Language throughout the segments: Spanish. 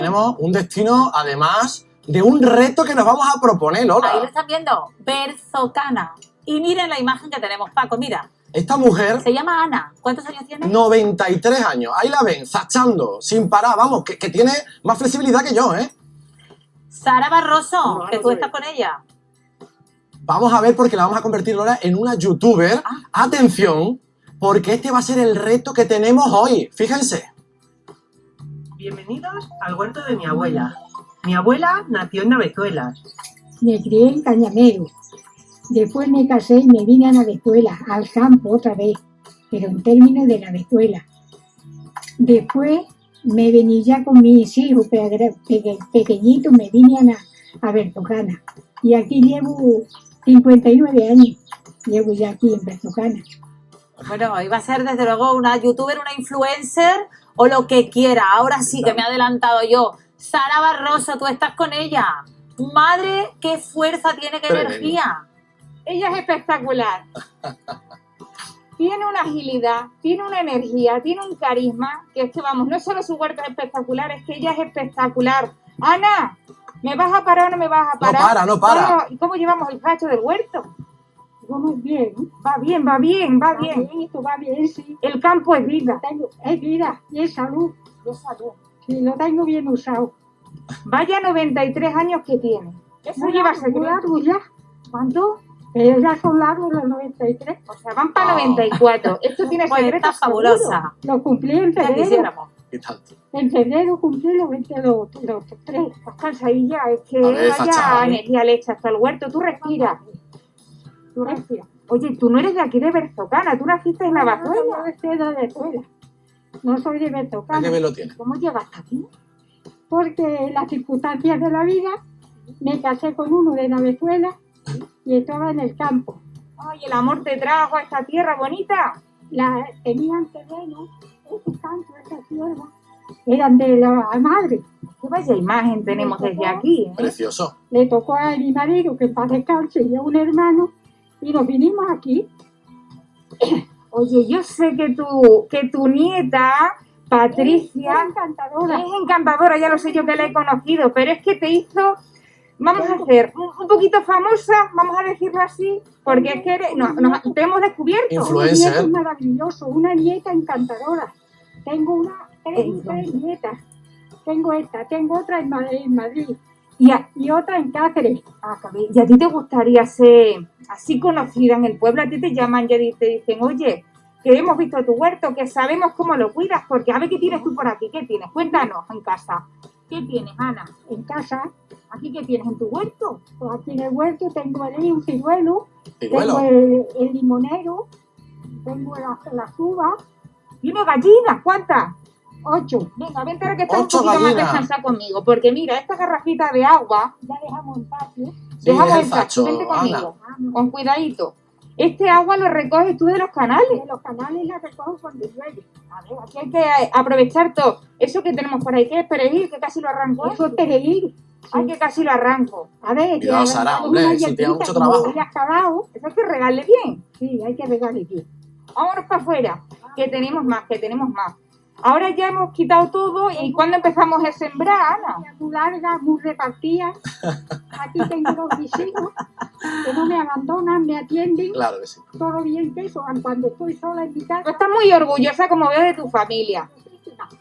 Tenemos un destino, además, de un reto que nos vamos a proponer, Lola. Ahí lo están viendo, Berzocana. Y miren la imagen que tenemos, Paco, mira. Esta mujer, Se llama Ana. ¿Cuántos años tiene? 93 años. Ahí la ven, zachando, sin parar. Vamos, que tiene más flexibilidad que yo, ¿eh? Sara Barroso, que tú estás con ella. Vamos a ver porque la vamos a convertir, Lola, en una youtuber. Atención, porque este va a ser el reto que tenemos hoy. Fíjense. Bienvenidos al huerto de mi abuela. Mi abuela nació en Navezuelas. Me crié en Cañamero. Después me casé y me vine a Navezuela, al campo otra vez, pero en términos de Navezuela. Después me vení ya con mis hijos pequeñitos, me vine a Berzocana. Y aquí llevo 59 años, llevo ya aquí en Berzocana. Bueno, iba a ser desde luego una youtuber, una influencer o lo que quiera. Ahora sí que me he adelantado yo. Sara Barroso, tú estás con ella. Madre, qué fuerza tiene, qué energía. Ella es espectacular. Tiene una agilidad, tiene una energía, tiene un carisma, que es que vamos, no solo su huerto es espectacular, es que ella es espectacular. Ana, ¿me vas a parar o no me vas a parar? No para. ¿Y cómo llevamos el cacho del huerto? Vamos bien. Va bien, va bien, va bien. Esto va bien, sí. El campo es vida. Es vida y es salud. Sí, lo tengo bien usado. Vaya 93 años que tiene. Eso No, lleva muy secreto. largos ya. ¿Cuánto? Pero ya son largos los 93. O sea, van para 94. Esto tiene Pues secreto está fabulosa. Lo cumplí en Ya febrero. quisiéramos. ¿Qué tanto? En febrero cumplí los 22, los 3. Estás cansadilla, es que A ver, vaya fachada, ¿eh? energía le echa hasta el huerto. Tú respiras. Tú respiras. Oye, tú no eres de aquí de Berzocana, tú naciste en Navazuela. No soy de Venezuela. No soy de ¿Qué Berzocana. nivel lo tiene? ¿Cómo llegaste aquí? Porque las circunstancias de la vida, me casé con uno de Navezuela y estaba en el campo. Ay, el amor te trajo a esta tierra bonita. Tenían terreno, ese campo, esa tierra, eran de la madre. Qué vaya imagen tenemos desde aquí, ¿eh? Precioso. Le tocó a mi marido, que en paz descanse, y a un hermano, y nos vinimos aquí. Oye, yo sé que tu nieta, Patricia, Encantadora. es encantadora, ya lo sé yo que la he conocido, pero es que te hizo, vamos a hacer, un poquito famosa, vamos a decirlo así, porque es que te hemos descubierto. Influencer. Un nieto maravilloso, una nieta encantadora. Tengo tres nietas. Tengo esta, tengo otra en Madrid y otra en Cáceres. ¿Y a ti te gustaría ser así conocida en el pueblo? A ti te llaman y te dicen, oye, que hemos visto tu huerto, que sabemos cómo lo cuidas, porque a ver qué tienes tú por aquí, ¿qué tienes? Cuéntanos en casa. ¿Qué tienes, Ana? En casa, ¿Aquí qué tienes en tu huerto? pues aquí en el huerto tengo un ciruelo, Ciruelo. tengo el limonero, tengo las uvas, ¿Tienes gallinas? ¿Cuántas? 8. Venga, vente ahora que estás un 8 poquito más gallinas. descansada conmigo, porque mira, esta garrafita de agua, Ya dejamos en patio. Sí, dejamos es el el tacho, facho, vente conmigo, Ana. con cuidadito. Este agua lo recoges tú de los canales. De los canales la recojo cuando llueve. A ver, aquí hay que aprovechar todo. Eso que tenemos por ahí, que es perejil, que casi lo arranco. Eso es perejil. Ay, que casi lo arranco. A ver, Cuidado, Sara, hombre, si te da mucho trabajo. Ya acabado. Eso hay que regarle bien. Sí, hay que regarle aquí. Vámonos para afuera, que tenemos más, que tenemos más. Ahora ya hemos quitado todo y ¿cuándo empezamos a sembrar, Ana? Muy larga, muy repartida. Aquí tengo dos mis hijos que no me abandonan, me atienden. Claro que sí. Todo bien que eso, cuando estoy sola en mi Tú casa. estás muy orgullosa, como veo, de tu familia.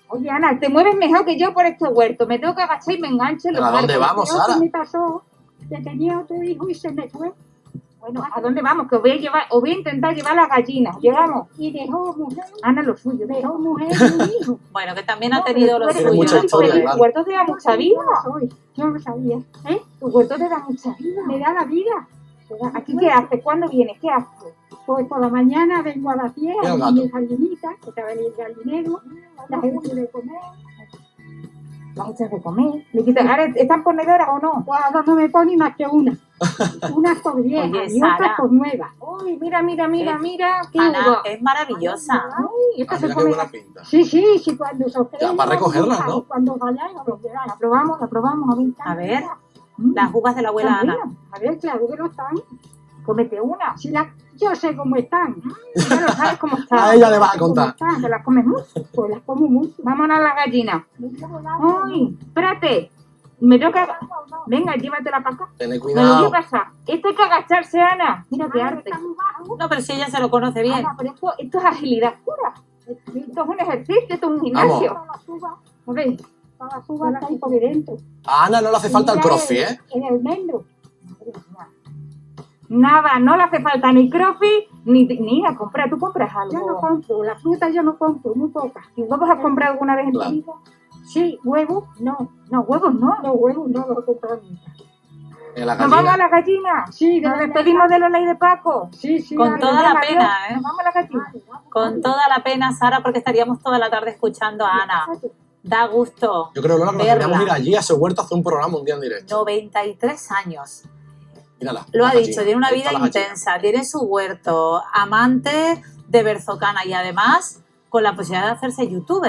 Oye, Ana, te mueves mejor que yo por este huerto. Me tengo que agachar y me engancho en los ¿Pero a dónde árboles. vamos, Pero Sara? me pasó que tenía otro hijo y se me fue. Bueno, ¿a dónde vamos? Que os voy a intentar llevar las gallinas. Llegamos. Y dejó mujer, Ana, lo suyo. dejó mujer y un hijo. Bueno, que también ha tenido lo Tiene suyo. mucha historia, Tu claro. huerto te da mucha vida. Yo no sabía. Tu huerto te da mucha vida. Me da la vida. ¿Aquí qué haces? ¿Cuándo vienes? ¿Qué haces? Pues por la mañana vengo a las 10 Mira el a gato. mis gallinitas, que estaba en el gallinero, las hecho de comer. Las echas de comer. ¿Le quitas? ¿Ahora están ponedoras o no? Pues ahora no me pone más que una. Unas por viejas Oye, y otras Sara. por nuevas. Uy, mira, qué Ana uva. es maravillosa. Uy, esta Ah, se mira qué come. buena pinta. Sí, cuando se os Ya, para recogerlas, ¿no? Cuando vayáis a los lleváis. La probamos, a ver. A ver, las uvas de la abuela Están Ana. buenas. A ver, claro que no están. Cómete una. Yo sé cómo están. Ya no sabes cómo está. A ella le vas a contar. ¿Te las comes mucho? Pues las como mucho. Vámonos a la gallina. Uy, espérate. Me toca... Venga, llévatela para acá. Tened Me lo cuidado. llevas a... Esto hay que agacharse, Ana. Mira qué arte. No, pero si ella se lo conoce bien. Ana, pero esto es agilidad pura. Esto es un ejercicio, esto es un gimnasio. A ver, Para suba está ahí por dentro. A Ana no le hace falta el crossfit, ¿eh? En el almendro. nada, no le hace falta ni crossfit, ni ir a comprar. ¿Tú compras algo? Yo no compro, la fruta yo no compro, muy poca. ¿Y huevos has comprado alguna vez en tu Claro. vida? Sí, huevos, no. No, huevos no. Los huevos no los he comprado nunca. En la ¿Nos vamos a gallina. la gallina? Sí, ¿Nos despedimos de Lola y de Paco? Sí, sí. Con dale, toda dale, la adiós. pena, ¿eh? Nos vamos a la gallina. Con toda la pena, Sara, porque estaríamos toda la tarde escuchando a Ana. Da gusto. Yo creo, Lola, que nos verla. deberíamos ir allí a ese huerto a hacer un programa un día en directo. 93 años. Mírala. Lo la ha gallina. dicho, tiene una Ahí vida está la gallina. intensa, tiene su huerto, amante de Berzocana y además con la posibilidad de hacerse youtuber.